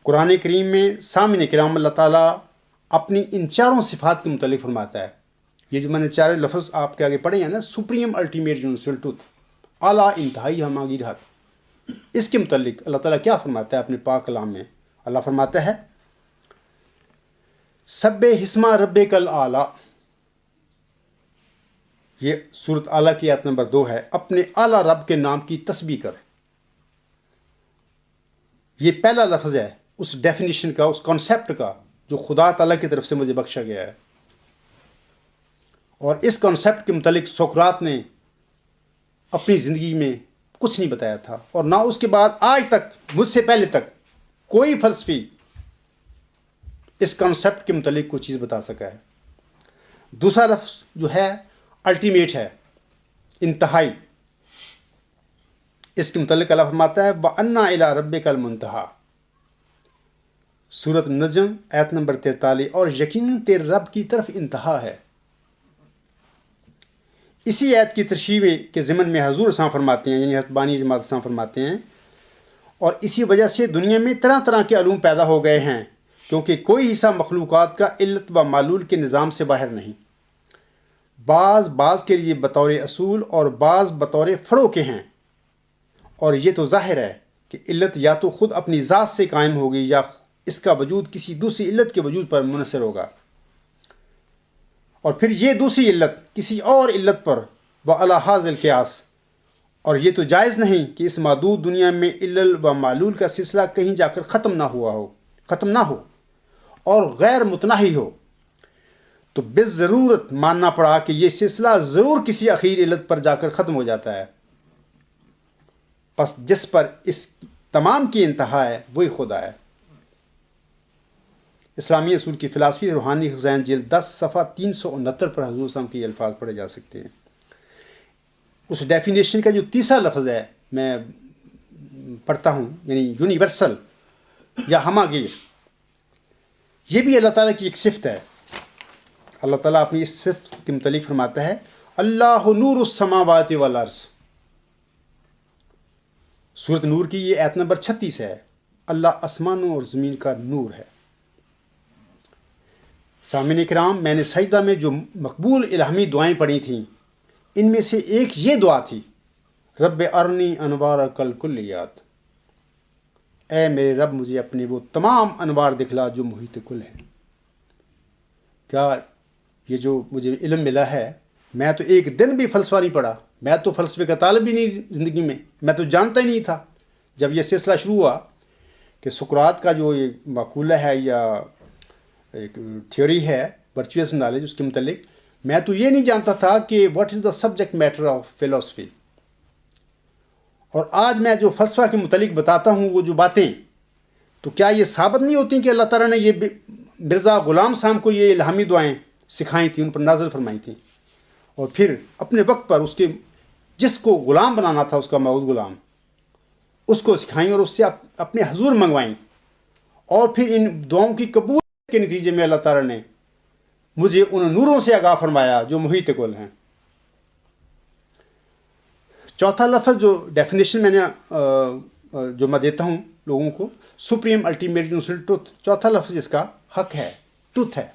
قرآن کریم میں سامعین کرام اللہ تعالیٰ اپنی ان چاروں صفات کے متعلق فرماتا ہے. یہ جو میں نے چاروں لفظ آپ کے آگے پڑھے ہیں نا، سپریم الٹیمیٹ یونیورسل ٹروتھ، اعلیٰ انتہائی ہماگیر حق، اس کے متعلق اللہ تعالیٰ کیا فرماتا ہے اپنے پاک کلام میں؟ اللہ فرماتا ہے سبح اسم ربک الاعلیٰ. یہ سورۃ اعلیٰ کی آیت نمبر 2 ہے. اپنے اعلیٰ رب کے نام کی تسبیح کر. یہ پہلا لفظ ہے اس ڈیفینیشن کا، اس کانسیپٹ کا جو خدا تعالیٰ کی طرف سے مجھے بخشا گیا ہے. اور اس کانسیپٹ کے متعلق سقراط نے اپنی زندگی میں کچھ نہیں بتایا تھا، اور نہ اس کے بعد آج تک مجھ سے پہلے تک کوئی فلسفی اس کانسیپٹ کے متعلق کوئی چیز بتا سکا ہے. دوسرا لفظ جو ہے الٹیمیٹ ہے، انتہائی. اس کے متعلق اللہ فرماتا ہے وَأَنَّا إِلَىٰ رَبِّكَ الْمُنتَهَىٰ. سورۃ النجم آیت نمبر 43. اور یقیناً تیرے رب کی طرف انتہا ہے. اسی آیت کی تشریح کے ضمن میں حضور اسلام فرماتے ہیں، یعنی حضرت بانی جماعت اسلام فرماتے ہیں، اور اسی وجہ سے دنیا میں طرح طرح کے علوم پیدا ہو گئے ہیں، کیونکہ کوئی حصہ مخلوقات کا علت و معلول کے نظام سے باہر نہیں. بعض کے لیے بطور اصول اور بعض بطور فرع کے ہیں. اور یہ تو ظاہر ہے کہ علت یا تو خود اپنی ذات سے قائم ہوگی یا اس کا وجود کسی دوسری علت کے وجود پر منحصر ہوگا، اور پھر یہ دوسری علت کسی اور علت پر وعلی ھذا القیاس. اور یہ تو جائز نہیں کہ اس محدود دنیا میں علل و معلول کا سلسلہ کہیں جا کر ختم نہ ہو اور غیر متناہی ہو. تو بالضرورت ماننا پڑا کہ یہ سلسلہ ضرور کسی اخیر علت پر جا کر ختم ہو جاتا ہے. پس جس پر اس تمام کی انتہا ہے وہی خدا ہے. اسلامی اصول کی فلسفی روحانی خزائن جلد 10 صفحہ 369 پر حضور صلی اللہ علیہ وسلم کے یہ الفاظ پڑھے جا سکتے ہیں. اس ڈیفینیشن کا جو تیسرا لفظ ہے میں پڑھتا ہوں، یعنی یونیورسل یا ہماگیر. یہ بھی اللہ تعالیٰ کی ایک صفت ہے. اللہ تعالیٰ اپنی اس صفت کے متعلق فرماتا ہے اللہ نور السماوات والارض. سورۃ نور کی یہ آیت نمبر 36 ہے. اللہ آسمانوں اور زمین کا نور ہے. سامعین کرام، میں نے سجدہ میں جو مقبول الہامی دعائیں پڑھی تھیں، ان میں سے ایک یہ دعا تھی رب ارنی انوار کل کلیات. اے میرے رب، مجھے اپنے وہ تمام انوار دکھلا جو محیط کل ہیں. کیا یہ جو مجھے علم ملا ہے، میں تو ایک دن بھی فلسفہ نہیں پڑھا، میں تو فلسفے کا طالب ہی نہیں زندگی میں تو جانتا ہی نہیں تھا. جب یہ سلسلہ شروع ہوا کہ سقراط کا جو یہ مقولہ ہے یا ایک تھیوری ہے ورچوئس نالج، اس کے متعلق میں تو یہ نہیں جانتا تھا کہ what is the subject matter of philosophy. اور آج میں جو فلسفہ کے متعلق بتاتا ہوں وہ جو باتیں، تو کیا یہ ثابت نہیں ہوتی کہ اللہ تعالیٰ نے یہ مرزا غلام صاحب کو یہ الہامی دعائیں سکھائی تھیں، ان پر نازل فرمائی تھیں، اور پھر اپنے وقت پر اس کے جس کو غلام بنانا تھا، اس کا موعود غلام، اس کو سکھائیں اور اس سے اپنے حضور منگوائیں. اور پھر ان دعاؤں کی قبول کے نتیجے میں اللہ تعالیٰ نے مجھے ان نوروں سے آگاہ فرمایا جو محیط کل ہیں. چوتھا لفظ جو ڈیفینیشن جو میں دیتا ہوں لوگوں کو، سپریم الٹیمیٹ یونیورسل ٹروتھ، چوتھا لفظ اس کا حق ہے، ٹروتھ ہے.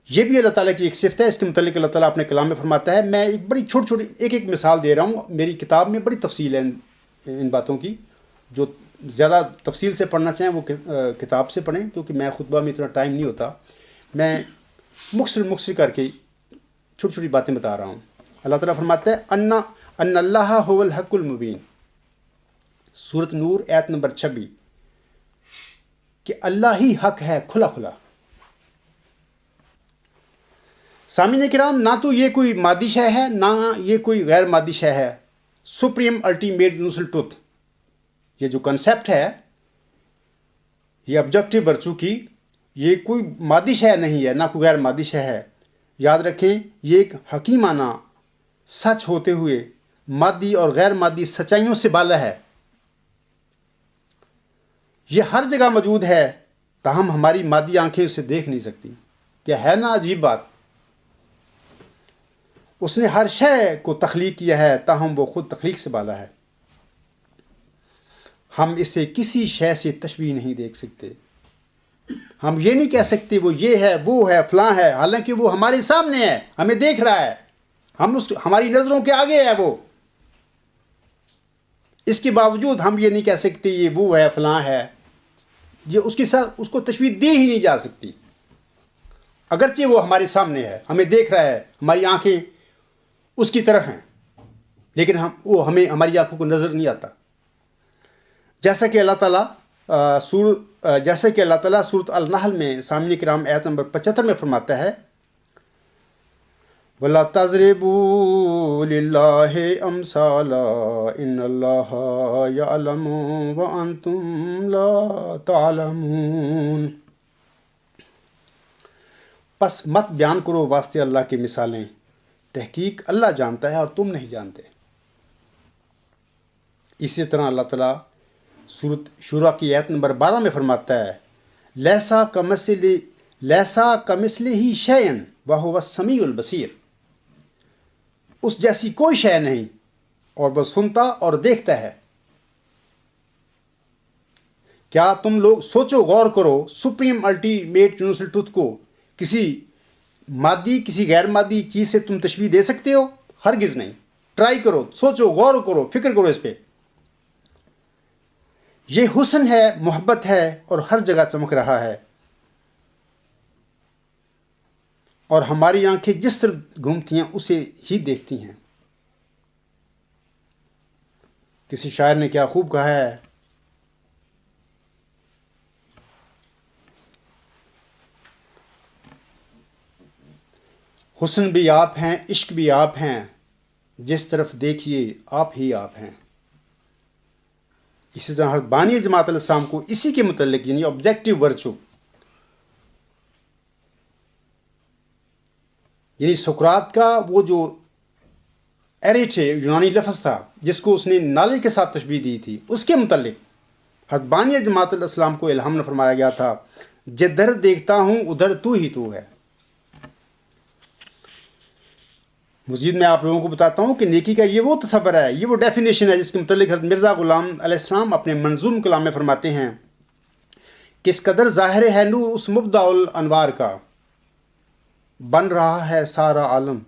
یہ بھی اللہ تعالیٰ کی ایک صفت ہے. اس کے متعلق اللہ تعالیٰ اپنے کلام میں فرماتا ہے. میں ایک بڑی چھوٹی ایک مثال دے رہا ہوں. میری کتاب میں بڑی تفصیل ہے ان باتوں کی. جو زیادہ تفصیل سے پڑھنا چاہیں وہ کتاب سے پڑھیں، کیونکہ میں خطبہ میں اتنا ٹائم نہیں ہوتا. میں مختصر کر کے چھوٹی باتیں بتا رہا ہوں. اللہ تعالیٰ فرماتا ہے ان اللہ هو الحق المبین. سورۃ نور آیت نمبر 26 کہ اللہ ہی حق ہے کھلا کھلا. سامعین کرام، نہ تو یہ کوئی مادی شے ہے، نہ یہ کوئی غیر مادی شے ہے. سپریم الٹیمیٹ یونیورسل ٹروتھ، یہ جو کنسیپٹ ہے، یہ آبجیکٹو ورچو کی، یہ کوئی مادی شے نہیں ہے، نہ کوئی غیر مادی شے ہے. یاد رکھیں، یہ ایک حکیمانہ سچ ہوتے ہوئے مادی اور غیر مادی سچائیوں سے بالا ہے. یہ ہر جگہ موجود ہے، تاہم ہماری مادی آنکھیں اسے دیکھ نہیں سکتی. کیا ہے نا عجیب بات؟ اس نے ہر شے کو تخلیق کیا ہے، تاہم وہ خود تخلیق سے بالا ہے. ہم اسے کسی شے سے تشبیہ نہیں دیکھ سکتے. ہم یہ نہیں کہہ سکتے وہ یہ ہے وہ ہے فلاں ہے، حالانکہ وہ ہمارے سامنے ہے، ہمیں دیکھ رہا ہے، ہماری نظروں کے آگے ہے وہ. اس کے باوجود ہم یہ نہیں کہہ سکتے یہ وہ ہے فلاں ہے. یہ اس کے ساتھ اس کو تشبیہ دی ہی نہیں جا سکتی، اگرچہ وہ ہمارے سامنے ہے، ہمیں دیکھ رہا ہے، ہماری آنکھیں اس کی طرف ہیں، لیکن وہ ہمیں ہماری آنکھوں کو نظر نہیں آتا. جیسا کہ اللہ تعالیٰ سورۃ النحل میں سامعین کرام آیت نمبر 75 میں فرماتا ہے، وَلَا تَضْرِبُوا لِلَّهِ أَمْثَالًا إِنَّ اللَّهَ يَعْلَمُ وَأَنْتُمْ لَا تَعْلَمُونَ. پس مت بیان کرو واسطے اللہ کی مثالیں، تحقیق اللہ جانتا ہے اور تم نہیں جانتے. اسی طرح اللہ تعالیٰ سورۃ شورا کی آیت نمبر 12 میں فرماتا ہے، لیسا کمثلہ شیئن وہو السمیع البصیر. اس جیسی کوئی شے نہیں اور وہ سنتا اور دیکھتا ہے. کیا تم لوگ سوچو، غور کرو، سپریم الٹیمیٹ یونیورسل ٹروتھ کو کسی مادی کسی غیر مادی چیز سے تم تشبیہ دے سکتے ہو؟ ہرگز نہیں. ٹرائی کرو، سوچو، غور کرو، فکر کرو اس پہ. یہ حسن ہے، محبت ہے اور ہر جگہ چمک رہا ہے. اور ہماری آنکھیں جس طرف گھومتی ہیں اسے ہی دیکھتی ہیں. کسی شاعر نے کیا خوب کہا ہے، حسن بھی آپ ہیں، عشق بھی آپ ہیں، جس طرف دیکھیے آپ ہی آپ ہیں. اسی طرح حضرت بانی جماعت علیہ السلام کو اسی کے متعلق یعنی آبجیکٹو ورچو یعنی سقراط کا وہ جو ایریٹے یونانی لفظ تھا جس کو اس نے نالے کے ساتھ تشبیہ دی تھی، اس کے متعلق حضرت بانی جماعت علیہ السلام کو الہام نے فرمایا گیا تھا، جدھر دیکھتا ہوں ادھر تو ہی تو ہے. مزید میں آپ لوگوں کو بتاتا ہوں کہ نیکی کا یہ وہ تصور ہے، یہ وہ ڈیفینیشن ہے جس کے متعلق حضرت مرزا غلام علیہ السلام اپنے منظوم کلام میں فرماتے ہیں، کس قدر ظاہر ہے نور اس مبدع الانوار کا، بن رہا ہے سارا عالم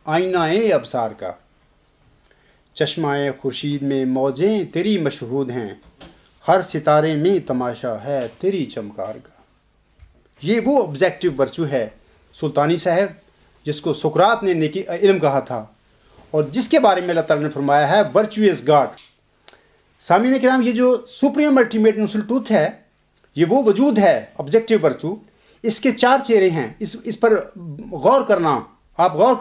آئینہ ابصار کا. چشمہ خورشید میں موجیں تیری مشہود ہیں، ہر ستارے میں تماشا ہے تیری چمکار کا. یہ وہ آبجیکٹو ورچو ہے سلطانی صاحب جس کو سقراط نے نیکی علم کہا تھا اور جس کے بارے میں اللہ تعالیٰ نے فرمایا ہے ورچو از گاڈ. سامعین کرام، یہ جو سپریم الٹیمیٹ یونیورسل ٹروتھ ہے، یہ وہ وجود ہے آبجیکٹو ورچو. اس کے 4 چہرے ہیں، اس پر غور کرنا، آپ غور